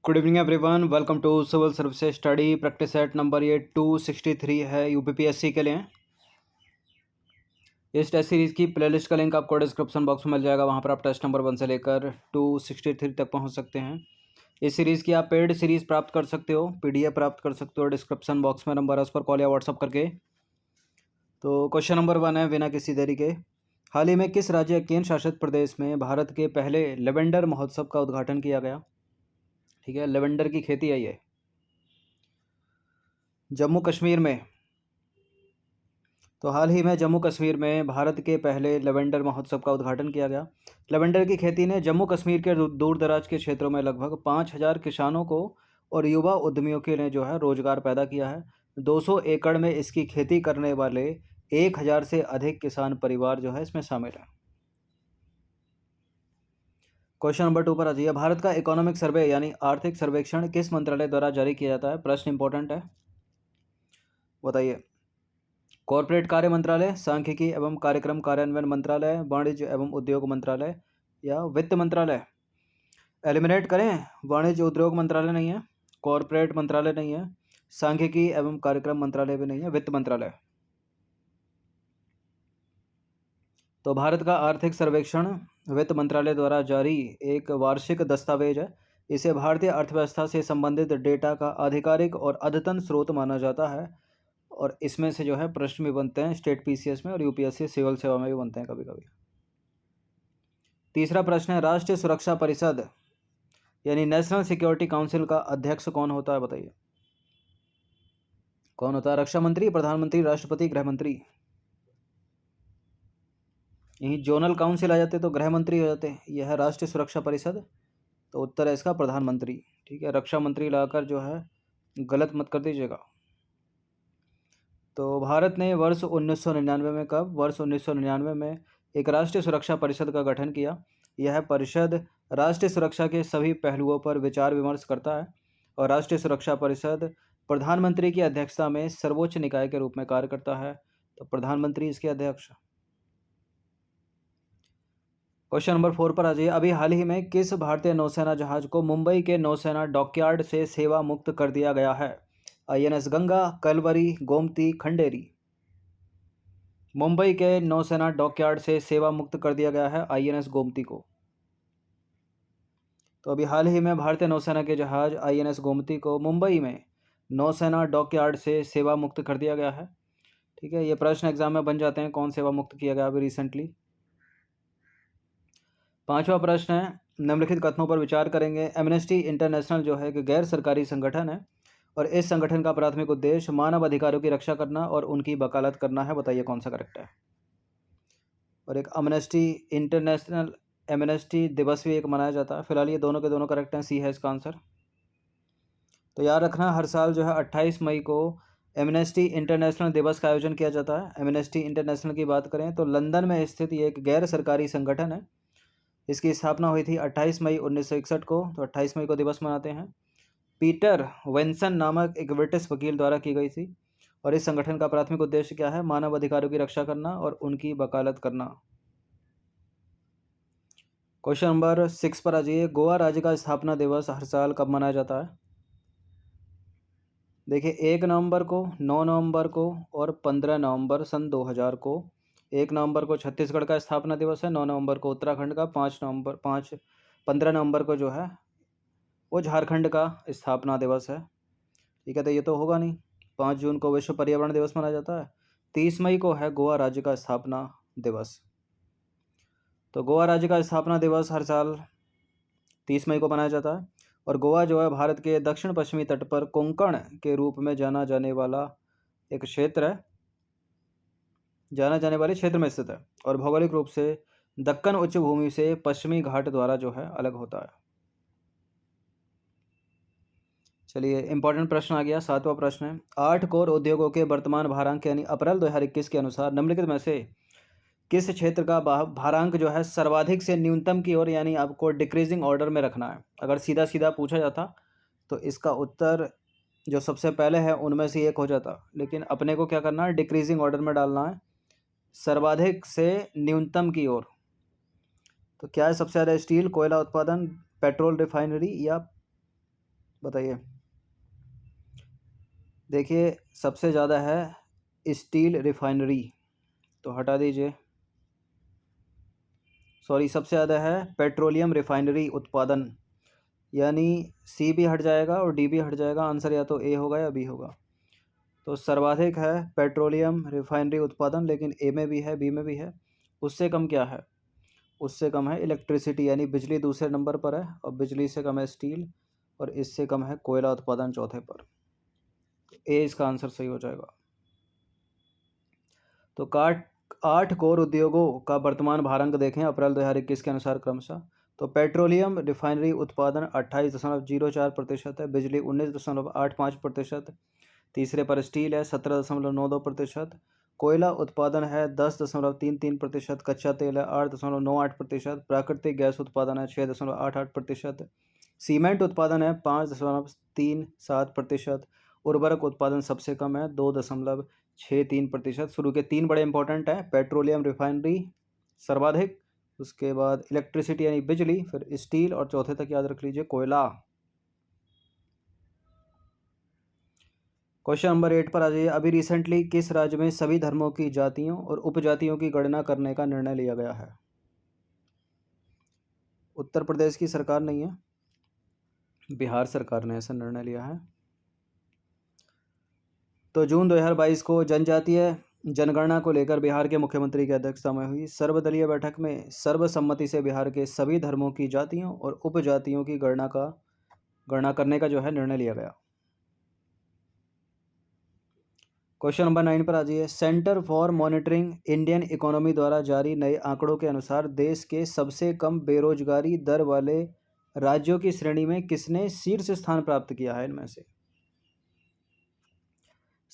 Good evening everyone, welcome to civil services study practice set number ये 263 है UPPSC के लिए। इस टेस्ट सीरीज़ की प्लेलिस्ट का लिंक आपको डिस्क्रिप्शन बॉक्स में मिल जाएगा। वहाँ पर आप टेस्ट नंबर 1 से लेकर 263 तक पहुँच सकते हैं। इस सीरीज़ की आप पेड सीरीज़ प्राप्त कर सकते हो, पीडीएफ प्राप्त कर सकते हो। डिस्क्रिप्शन बॉक्स में नंबर है, उस पर कॉल या व्हाट्सअप करके। तो क्वेश्चन नंबर 1 है, बिना किसी देरी के, हाल ही में किस राज्य केंद्र शासित प्रदेश में भारत के पहले लेवेंडर महोत्सव का उद्घाटन किया गया? ठीक है, लेवेंडर की खेती है ये जम्मू कश्मीर में। तो हाल ही में जम्मू कश्मीर में भारत के पहले लेवेंडर महोत्सव का उद्घाटन किया गया। लेवेंडर की खेती ने जम्मू कश्मीर के दूर दराज के क्षेत्रों में लगभग 5,000 किसानों को और युवा उद्यमियों के लिए जो है रोजगार पैदा किया है। 200 एकड़ में इसकी खेती करने वाले 1,000 से अधिक किसान परिवार जो है इसमें शामिल है। क्वेश्चन नंबर 2 पर आ जाइए। भारत का इकोनॉमिक सर्वे यानी आर्थिक सर्वेक्षण किस मंत्रालय द्वारा जारी किया जाता है? प्रश्न इंपॉर्टेंट है, बताइए। कॉर्पोरेट कार्य मंत्रालय, सांख्यिकी एवं कार्यक्रम कार्यान्वयन मंत्रालय, वाणिज्य एवं उद्योग मंत्रालय या वित्त मंत्रालय? एलिमिनेट करें, वाणिज्य उद्योग मंत्रालय नहीं है, कॉर्पोरेट मंत्रालय नहीं है, सांख्यिकी एवं कार्यक्रम मंत्रालय भी नहीं है, वित्त मंत्रालय। तो भारत का आर्थिक सर्वेक्षण वित्त मंत्रालय द्वारा जारी एक वार्षिक दस्तावेज है। इसे भारतीय अर्थव्यवस्था से संबंधित डेटा का आधिकारिक और अद्यतन स्रोत माना जाता है और इसमें से जो है प्रश्न भी बनते हैं स्टेट पीसीएस में और यूपीएससी सिविल सेवा में भी बनते हैं कभी कभी। तीसरा प्रश्न है, राष्ट्रीय सुरक्षा परिषद यानी नेशनल सिक्योरिटी काउंसिल का अध्यक्ष कौन होता है? बताइए कौन होता है? रक्षा मंत्री, प्रधानमंत्री, राष्ट्रपति, गृह मंत्री? यही जोनल काउंसिल आ जाते तो गृह मंत्री हो जाते। यह है राष्ट्रीय सुरक्षा परिषद, तो उत्तर है इसका प्रधानमंत्री। ठीक है, रक्षा मंत्री लाकर जो है गलत मत कर दीजिएगा। तो भारत ने वर्ष 1999 में, कब? वर्ष 1999 में एक राष्ट्रीय सुरक्षा परिषद का गठन किया। यह परिषद राष्ट्रीय सुरक्षा के सभी पहलुओं पर विचार विमर्श करता है और राष्ट्रीय सुरक्षा परिषद प्रधानमंत्री की अध्यक्षता में सर्वोच्च निकाय के रूप में कार्य करता है। तो प्रधानमंत्री इसके अध्यक्ष। क्वेश्चन नंबर 4 पर आ जाइए। अभी हाल ही में किस भारतीय नौसेना जहाज को मुंबई के नौसेना डॉकयार्ड से सेवा मुक्त कर दिया गया है? आईएनएस गंगा, कलवरी, गोमती, खंडेरी? मुंबई के नौसेना डॉकयार्ड से सेवा मुक्त कर दिया गया है आईएनएस गोमती को। तो अभी हाल ही में भारतीय नौसेना के जहाज आईएनएस गोमती को मुंबई में नौसेना डॉकयार्ड से सेवा मुक्त कर दिया गया है। ठीक है, ये प्रश्न एग्जाम में बन जाते हैं, कौन सेवा मुक्त किया गया अभी रिसेंटली। 5वां प्रश्न है, निम्नलिखित कथनों पर विचार करेंगे। एमनेस्टी इंटरनेशनल जो है एक गैर सरकारी संगठन है और इस संगठन का प्राथमिक उद्देश्य मानव अधिकारों की रक्षा करना और उनकी वकालत करना है। बताइए कौन सा करेक्ट है? और एक एमनेस्टी इंटरनेशनल एमनेस्टी दिवस भी एक मनाया जाता है। फिलहाल ये दोनों के दोनों करेक्ट हैं, सी है इसका आंसर। तो याद रखना, हर साल जो है 28 मई को एमनेस्टी इंटरनेशनल दिवस का आयोजन किया जाता है। एमनेस्टी इंटरनेशनल की बात करें तो लंदन में स्थित ये एक गैर सरकारी संगठन है। इसकी स्थापना हुई थी 28 मई 1961 को, तो 28 मई को दिवस मनाते हैं। पीटर वेंसन नामक एक ब्रिटिश वकील द्वारा की गई थी और इस संगठन का प्राथमिक उद्देश्य क्या है? मानव अधिकारों की रक्षा करना और उनकी वकालत करना। क्वेश्चन नंबर 6 पर आ जाइए। गोवा राज्य का स्थापना दिवस हर साल कब मनाया जाता है? देखिए, 1 नवंबर को, 9 नवंबर को और 15 नवंबर सन 2000 को। 1 नवंबर को छत्तीसगढ़ का स्थापना दिवस है, 9 नवंबर को उत्तराखंड का, 15 नवंबर को जो है वो झारखंड का स्थापना दिवस है। ठीक है, तो ये तो होगा नहीं। 5 जून को विश्व पर्यावरण दिवस मनाया जाता है। 30 मई को है गोवा राज्य का स्थापना दिवस। तो गोवा राज्य का स्थापना दिवस हर साल 30 मई को मनाया जाता है और गोवा जो है भारत के दक्षिण पश्चिमी तट पर कोंकण के रूप में जाना जाने वाला एक क्षेत्र है, जाना जाने वाले क्षेत्र में स्थित है और भौगोलिक रूप से दक्कन उच्च भूमि से पश्चिमी घाट द्वारा जो है अलग होता है। चलिए, इंपॉर्टेंट प्रश्न आ गया। 7वां प्रश्न है, 8 कोर उद्योगों के वर्तमान भारांक यानी अप्रैल 2021 के अनुसार निम्नलिखित में से किस क्षेत्र का भारांक जो है सर्वाधिक से न्यूनतम की ओर, यानी आपको डिक्रीजिंग ऑर्डर में रखना है। अगर सीधा सीधा पूछा जाता तो इसका उत्तर जो सबसे पहले है उनमें से एक हो जाता, लेकिन अपने को क्या करना है? डिक्रीजिंग ऑर्डर में डालना है, सर्वाधिक से न्यूनतम की ओर। तो क्या है सबसे ज़्यादा? स्टील, कोयला उत्पादन, पेट्रोल रिफाइनरी या बताइए। देखिए सबसे ज़्यादा है स्टील रिफाइनरी, तो हटा दीजिए। सॉरी, सबसे ज़्यादा है पेट्रोलियम रिफाइनरी उत्पादन, यानी सी भी हट जाएगा और डी भी हट जाएगा। आंसर या तो ए होगा या बी होगा। तो सर्वाधिक है पेट्रोलियम रिफाइनरी उत्पादन, लेकिन ए में भी है, बी में भी है। उससे कम क्या है? उससे कम है इलेक्ट्रिसिटी, यानी बिजली दूसरे नंबर पर है, और बिजली से कम है स्टील, और इससे कम है कोयला उत्पादन चौथे पर। ए इसका आंसर सही हो जाएगा। तो काट 8 कोर उद्योगों का वर्तमान भारांक देखें अप्रैल 2021 के अनुसार क्रमशः। तो पेट्रोलियम रिफाइनरी उत्पादन 28.04% है, बिजली 19.85%, तीसरे पर स्टील है 17.92%, कोयला उत्पादन है 10.33%, कच्चा तेल है 8.98%, प्राकृतिक गैस उत्पादन है 6.88%, सीमेंट उत्पादन है 5.37%, उर्वरक उत्पादन सबसे कम है 2.63%। शुरू के 3 बड़े इंपॉर्टेंट हैं, पेट्रोलियम रिफाइनरी सर्वाधिक, उसके बाद इलेक्ट्रिसिटी यानी बिजली, फिर स्टील, और चौथे तक याद रख लीजिए कोयला। क्वेश्चन नंबर 8 पर आ जाइए। अभी रिसेंटली किस राज्य में सभी धर्मों की जातियों और उपजातियों की गणना करने का निर्णय लिया गया है? उत्तर प्रदेश की सरकार नहीं है, बिहार सरकार ने ऐसा निर्णय लिया है। तो जून 2022 को जनजातीय जनगणना को लेकर बिहार के मुख्यमंत्री की अध्यक्षता में हुई सर्वदलीय बैठक में सर्वसम्मति से बिहार के सभी धर्मों की जातियों और उपजातियों की गणना करने का जो है निर्णय लिया गया। क्वेश्चन नंबर 9 पर आ जाइए। Centre for monitoring Indian economy द्वारा जारी नए आंकड़ों के अनुसार देश के सबसे कम बेरोजगारी दर वाले राज्यों की श्रेणी में किसने शीर्ष स्थान प्राप्त किया है? इनमें से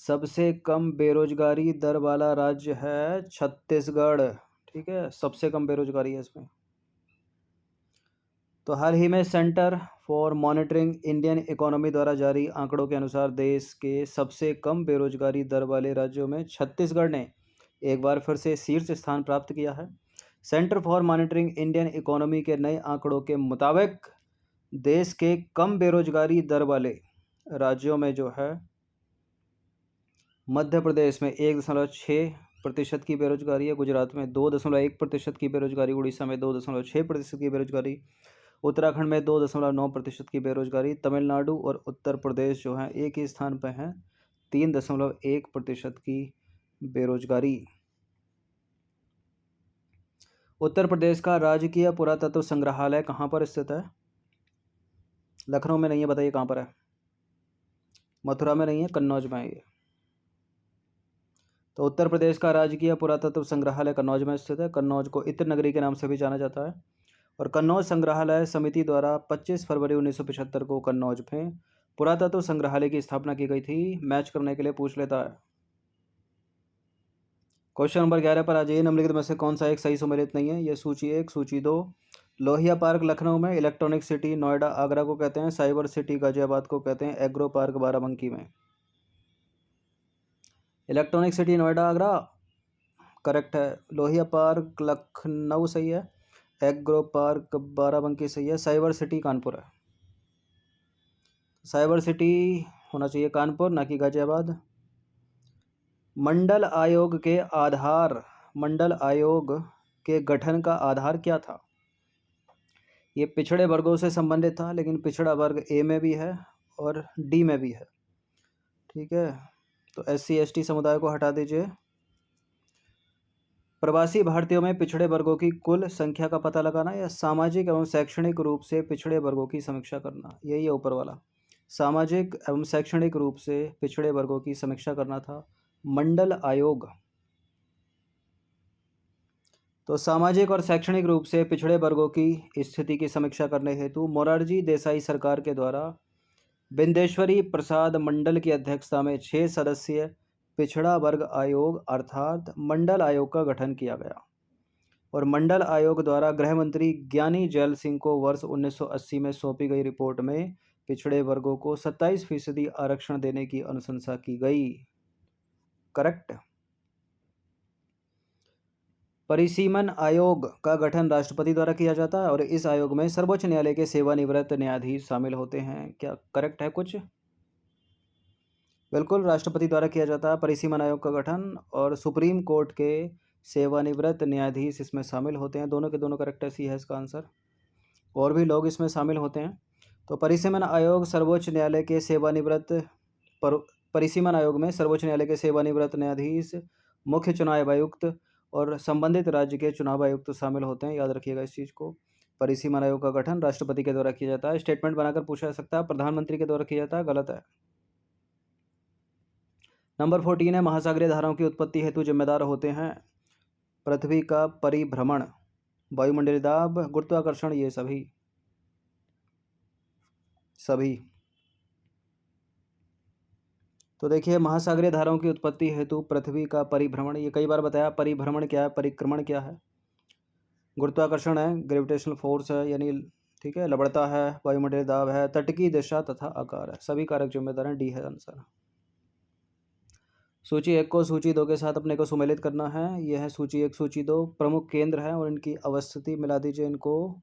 सबसे कम बेरोजगारी दर वाला राज्य है छत्तीसगढ़। ठीक है, सबसे कम बेरोजगारी है इसमें। तो हाल ही में centre for monitoring Indian economy द्वारा जारी आंकड़ों के अनुसार देश के सबसे कम बेरोजगारी दर वाले राज्यों में छत्तीसगढ़ ने एक बार फिर से शीर्ष स्थान प्राप्त किया है। Centre for monitoring Indian economy के नए आंकड़ों के मुताबिक देश के कम बेरोजगारी दर वाले राज्यों में जो है मध्य प्रदेश में 1.6% की बेरोजगारी है, गुजरात में 2.1% की बेरोजगारी, उड़ीसा में 2.6% की बेरोजगारी, उत्तराखंड में 2.9% की बेरोजगारी, तमिलनाडु और उत्तर प्रदेश जो हैं एक ही स्थान पर हैं 3.1% की बेरोजगारी। उत्तर प्रदेश का राजकीय पुरातत्व संग्रहालय कहाँ पर स्थित है? लखनऊ में नहीं है, बताइए कहाँ पर है? मथुरा में नहीं है, कन्नौज में है ये। तो उत्तर प्रदेश का राजकीय पुरातत्व संग्रहालय कन्नौज में स्थित है। कन्नौज को इत्र नगरी के नाम से भी जाना जाता है। और कन्नौज संग्रहालय समिति द्वारा 25 फरवरी 1975 को कन्नौज में पुरातत्व संग्रहालय की स्थापना की गई थी। मैच करने के लिए पूछ लेता है। क्वेश्चन नंबर 11 पर आ जाइए। निम्नलिखित में से कौन सा एक सही सुमेलित नहीं है? ये सूची 1, सूची 2। लोहिया पार्क लखनऊ में, इलेक्ट्रॉनिक सिटी नोएडा आगरा को कहते हैं, साइबर सिटी गाजियाबाद को कहते हैं, एग्रो पार्क बाराबंकी में। Electronic city Noida Agra correct है, लोहिया पार्क लखनऊ सही है, एग्रो पार्क बाराबंकी सही है, साइबर सिटी कानपुर है। साइबर सिटी होना चाहिए कानपुर, ना कि गाजियाबाद। मंडल आयोग के गठन का आधार क्या था? ये पिछड़े वर्गों से संबंधित था, लेकिन पिछड़ा वर्ग ए में भी है और डी में भी है। ठीक है, तो SC ST समुदाय को हटा दीजिए। प्रवासी भारतीयों में पिछड़े वर्गों की कुल संख्या का पता लगाना या सामाजिक एवं शैक्षणिक रूप से पिछड़े वर्गों की समीक्षा करना, यही है ऊपर वाला। सामाजिक एवं शैक्षणिक रूप से पिछड़े वर्गों की समीक्षा करना था मंडल आयोग। तो सामाजिक और शैक्षणिक रूप से पिछड़े वर्गों की स्थिति की समीक्षा करने हेतु मोरारजी देसाई सरकार के द्वारा बिंदेश्वरी प्रसाद मंडल की अध्यक्षता में 6 सदस्यीय पिछड़ा वर्ग आयोग अर्थात मंडल आयोग का गठन किया गया। और मंडल आयोग द्वारा गृह मंत्री ज्ञानी जैल सिंह को वर्ष 1980 में सौंपी गई रिपोर्ट में पिछड़े वर्गों को 27% आरक्षण देने की अनुशंसा की गई। करेक्ट। परिसीमन आयोग का गठन राष्ट्रपति द्वारा किया जाता है और इस आयोग में सर्वोच्च न्यायालय के सेवानिवृत्त न्यायाधीश शामिल होते हैं। क्या करेक्ट है कुछ? बिल्कुल, राष्ट्रपति द्वारा किया जाता है परिसीमन आयोग का गठन, और सुप्रीम कोर्ट के सेवानिवृत्त न्यायाधीश इसमें शामिल होते हैं। दोनों के दोनों करेक्ट है, सी है इसका आंसर। और भी लोग इसमें शामिल होते हैं। तो परिसीमन आयोग सर्वोच्च न्यायालय के सेवानिवृत्त परिसीमन आयोग में सर्वोच्च न्यायालय के सेवानिवृत्त न्यायाधीश, मुख्य चुनाव आयुक्त और संबंधित राज्य के चुनाव आयुक्त शामिल होते हैं। याद रखिएगा इस चीज़ को। परिसीमन आयोग का गठन राष्ट्रपति के द्वारा किया जाता है। स्टेटमेंट बनाकर पूछा जा सकता है प्रधानमंत्री के द्वारा किया जाता है, गलत है। नंबर 14 है, महासागरीय धाराओं की उत्पत्ति हेतु जिम्मेदार होते हैं पृथ्वी का परिभ्रमण, वायुमंडलीय दाब, गुरुत्वाकर्षण, ये सभी। तो देखिए, महासागरीय धाराओं की उत्पत्ति हेतु पृथ्वी का परिभ्रमण, ये कई बार बताया। परिभ्रमण क्या है, परिक्रमण क्या है? गुरुत्वाकर्षण है, ग्रेविटेशनल फोर्स है, यानी ठीक है, लवणता है, वायुमंडलीय दाब है, तट की दिशा तथा आकार है। सभी कारक जिम्मेदार हैं, डी है आंसर। सूची 1 को सूची 2 के साथ अपने को सुमेलित करना है। यह है सूची 1 सूची 2, प्रमुख केंद्र है और इनकी अवस्थिति मिला दीजिए इनको।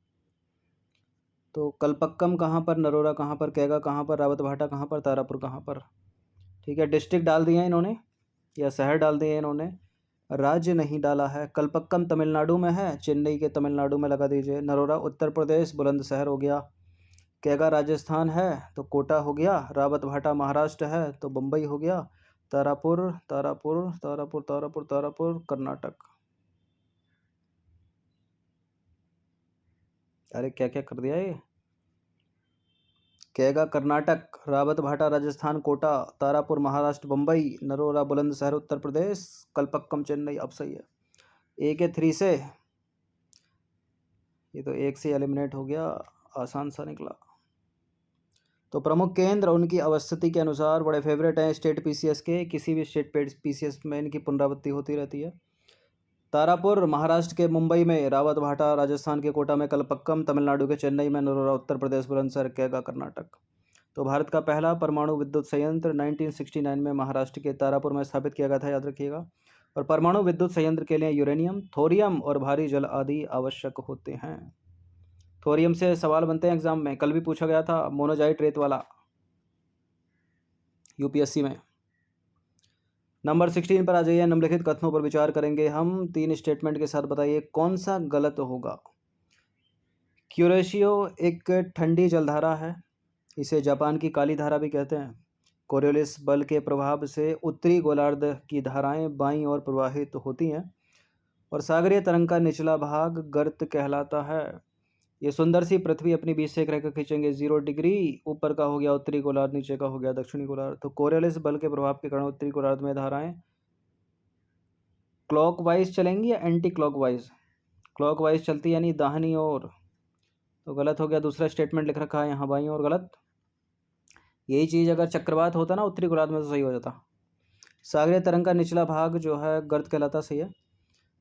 तो कलपक्कम कहाँ पर, नरोरा कहाँ पर, कैगा कहाँ पर, रावतभाटा कहाँ पर, तारापुर कहाँ पर। ठीक है, डिस्ट्रिक्ट डाल दिए हैं इन्होंने या शहर डाल दिए हैं इन्होंने, राज्य नहीं डाला है। कलपक्कम तमिलनाडु में है, चेन्नई के तमिलनाडु में लगा दीजिए। नरोरा उत्तर प्रदेश, बुलंदशहर हो गया। कैगा राजस्थान है तो कोटा हो गया। रावतभाटा महाराष्ट्र है तो बम्बई हो गया। तारापुर तारापुर तारापुर तारापुर तारापुर कर्नाटक। अरे क्या क्या कर दिया ये। कैगा कर्नाटक, रावतभाटा राजस्थान, कोटा, तारापुर महाराष्ट्र, बम्बई, नरोरा बुलंदशहर उत्तर प्रदेश, कलपक्कम चेन्नई। अब सही है। ए के 3 से, ये तो 1 से एलिमिनेट हो गया, आसान सा निकला। तो प्रमुख केंद्र उनकी अवस्थिति के अनुसार बड़े फेवरेट हैं स्टेट पीसीएस के। किसी भी स्टेट पीसीएस में इनकी पुनरावृत्ति होती रहती है। तारापुर महाराष्ट्र के मुंबई में, रावतभाटा राजस्थान के कोटा में, कलपक्कम तमिलनाडु के चेन्नई में, नरोरा उत्तर प्रदेश, बुलंदशहर, कैगा कर्नाटक। तो भारत का पहला परमाणु विद्युत संयंत्र 1969 में महाराष्ट्र के तारापुर में स्थापित किया गया था, याद रखिएगा। और परमाणु विद्युत संयंत्र के लिए यूरेनियम, थोरियम और भारी जल आदि आवश्यक होते हैं। थोरियम से सवाल बनते हैं एग्जाम में, कल भी पूछा गया था, मोनोजाइट रेत वाला, यूपीएससी में। नंबर 16 पर आ जाइए। निम्नलिखित कथनों पर विचार करेंगे हम 3 स्टेटमेंट के साथ, बताइए कौन सा गलत होगा। क्यूरेशियो एक ठंडी जलधारा है, इसे जापान की काली धारा भी कहते हैं। कोरियोलिस बल के प्रभाव से उत्तरी गोलार्ध की धाराएं बाईं ओर प्रवाहित होती हैं और सागरीय तरंग का निचला भाग गर्त कहलाता है। ये सुंदर सी पृथ्वी अपनी बीच से एक रेखा खींचेंगे 0 डिग्री, ऊपर का हो गया उत्तरी गोलार्ध, नीचे का हो गया दक्षिणी गोलार्ध। तो कोरियोलिस बल के प्रभाव के कारण उत्तरी गोलार्ध में धाराएं क्लॉकवाइज चलेंगी या एंटी क्लॉकवाइज? क्लॉकवाइज चलती यानी दाहिनी ओर, तो गलत हो गया। दूसरा स्टेटमेंट लिख रखा है यहाँ बाईं ओर, गलत। यही चीज़ अगर चक्रवात होता ना उत्तरी गोलार्ध में तो सही हो जाता। सागरीय तरंग का निचला भाग जो है गर्त कहलाता, सही है।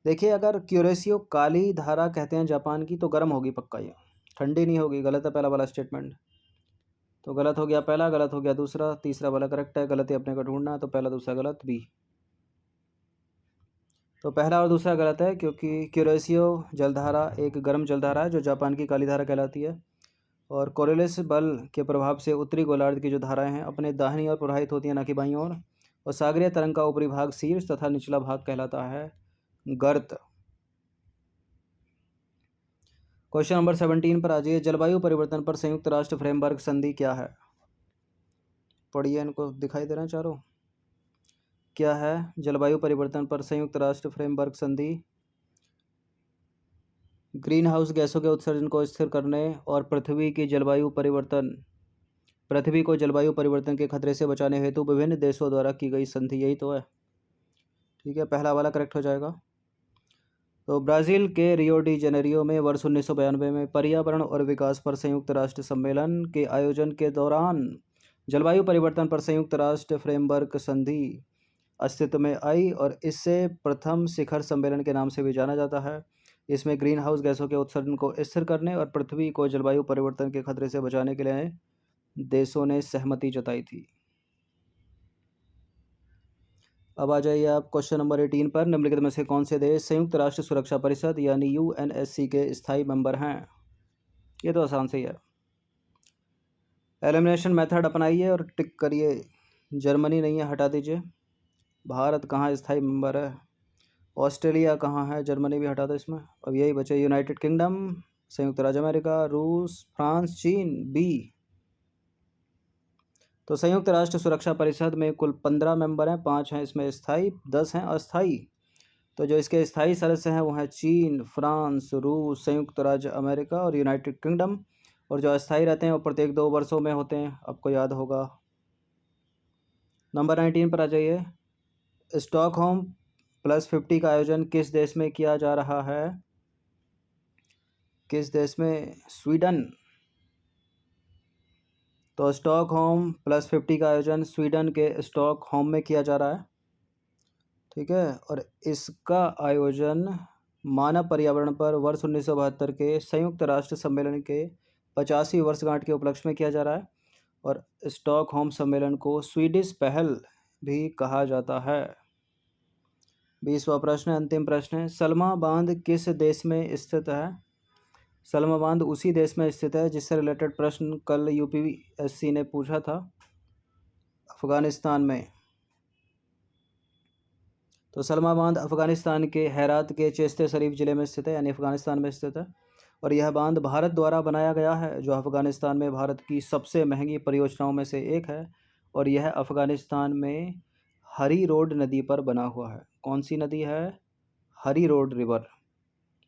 देखिए, अगर क्यूरेशियो काली धारा कहते हैं जापान की तो गर्म होगी पक्का, ये ठंडी नहीं होगी, गलत है पहला वाला स्टेटमेंट। तो गलत हो गया पहला, गलत हो गया दूसरा, तीसरा वाला करेक्ट है। गलती अपने को ढूंढना, तो पहला दूसरा गलत, बी। तो पहला और दूसरा गलत है क्योंकि क्यूरेशियो जलधारा एक गर्म जलधारा है जो जापान की काली धारा कहलाती है। और कोरियोलिस बल के प्रभाव से उत्तरी गोलार्ध की जो धाराएं हैं अपने दाहिनी ओर प्रवाहित होती हैं, ना कि बाईं ओर। और सागरीय तरंग का ऊपरी भाग शीर्ष तथा निचला भाग कहलाता है गर्त। क्वेश्चन नंबर 17 पर आ जाइए। जलवायु परिवर्तन पर संयुक्त राष्ट्र फ्रेमवर्क संधि क्या है? पढ़िए, इनको दिखाई दे रहे हैं चारों। क्या है जलवायु परिवर्तन पर संयुक्त राष्ट्र फ्रेमवर्क संधि? ग्रीन हाउस गैसों के उत्सर्जन को स्थिर करने और पृथ्वी को जलवायु परिवर्तन के खतरे से बचाने हेतु विभिन्न देशों द्वारा की गई संधि, यही तो है। ठीक है, पहला वाला करेक्ट हो जाएगा। तो ब्राज़ील के रियो डी जेनेरियो में वर्ष 1992 में पर्यावरण और विकास पर संयुक्त राष्ट्र सम्मेलन के आयोजन के दौरान जलवायु परिवर्तन पर संयुक्त राष्ट्र फ्रेमवर्क संधि अस्तित्व में आई और इससे प्रथम शिखर सम्मेलन के नाम से भी जाना जाता है। इसमें ग्रीन हाउस गैसों के उत्सर्जन को स्थिर करने और पृथ्वी को जलवायु परिवर्तन के खतरे से बचाने के लिए देशों ने सहमति जताई थी। अब आ जाइए आप क्वेश्चन नंबर 18 पर। निम्नलिखित में से कौन से देश संयुक्त राष्ट्र सुरक्षा परिषद यानी यूएनएससी के स्थायी मेंबर हैं? ये तो आसान से ही है। एलिमिनेशन मेथड अपनाइए और टिक करिए। जर्मनी नहीं है, हटा दीजिए। भारत कहाँ स्थायी मेंबर है? ऑस्ट्रेलिया कहाँ है? जर्मनी भी हटा दो इसमें। अब यही बचे यूनाइटेड किंगडम, संयुक्त राज्य अमेरिका, रूस, फ्रांस, चीन, बी। तो संयुक्त राष्ट्र सुरक्षा परिषद में कुल 15 मेंबर हैं, 5 हैं इसमें स्थायी, 10 हैं अस्थायी। तो जो इसके स्थायी सदस्य हैं वो हैं चीन, फ्रांस, रूस, संयुक्त राज्य अमेरिका और यूनाइटेड किंगडम। और जो अस्थायी रहते हैं वो प्रत्येक 2 वर्षों में होते हैं, आपको याद होगा। नंबर 19 पर आ जाइए। स्टॉकहोम +50 का आयोजन किस देश में किया जा रहा है? किस देश में? स्वीडन। तो स्टॉकहोम +50 का आयोजन स्वीडन के स्टॉकहोम में किया जा रहा है, ठीक है। और इसका आयोजन मानव पर्यावरण पर वर्ष 1972 के संयुक्त राष्ट्र सम्मेलन के 50वीं वर्षगांठ के उपलक्ष्य में किया जा रहा है। और स्टॉकहोम सम्मेलन को स्वीडिश पहल भी कहा जाता है। 20वां प्रश्न, अंतिम प्रश्न है। सलमा बांध किस देश में स्थित है? सलमा बांध उसी देश में स्थित है जिससे रिलेटेड प्रश्न कल यूपीएससी ने पूछा था, अफगानिस्तान में। तो सलमा बांध अफगानिस्तान के हेरात के चिश्ते शरीफ ज़िले में स्थित है, यानी अफगानिस्तान में स्थित है। और यह बांध भारत द्वारा बनाया गया है, जो अफगानिस्तान में भारत की सबसे महंगी परियोजनाओं में से एक है। और यह अफगानिस्तान में हरी रोड नदी पर बना हुआ है। कौन सी नदी है? हरी रोड रिवर,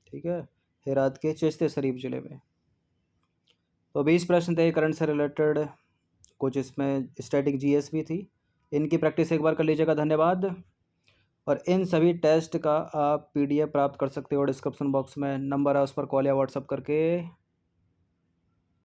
ठीक है, हेरात के चिश्ते शरीफ ज़िले में। तो 20 प्रश्न थे करंट से रिलेटेड, कुछ इसमें स्टैटिक जीएस भी थी। इनकी प्रैक्टिस एक बार कर लीजिएगा। धन्यवाद। और इन सभी टेस्ट का आप पीडीएफ प्राप्त कर सकते हो डिस्क्रिप्शन बॉक्स में, नंबर है उस पर कॉल या व्हाट्सअप करके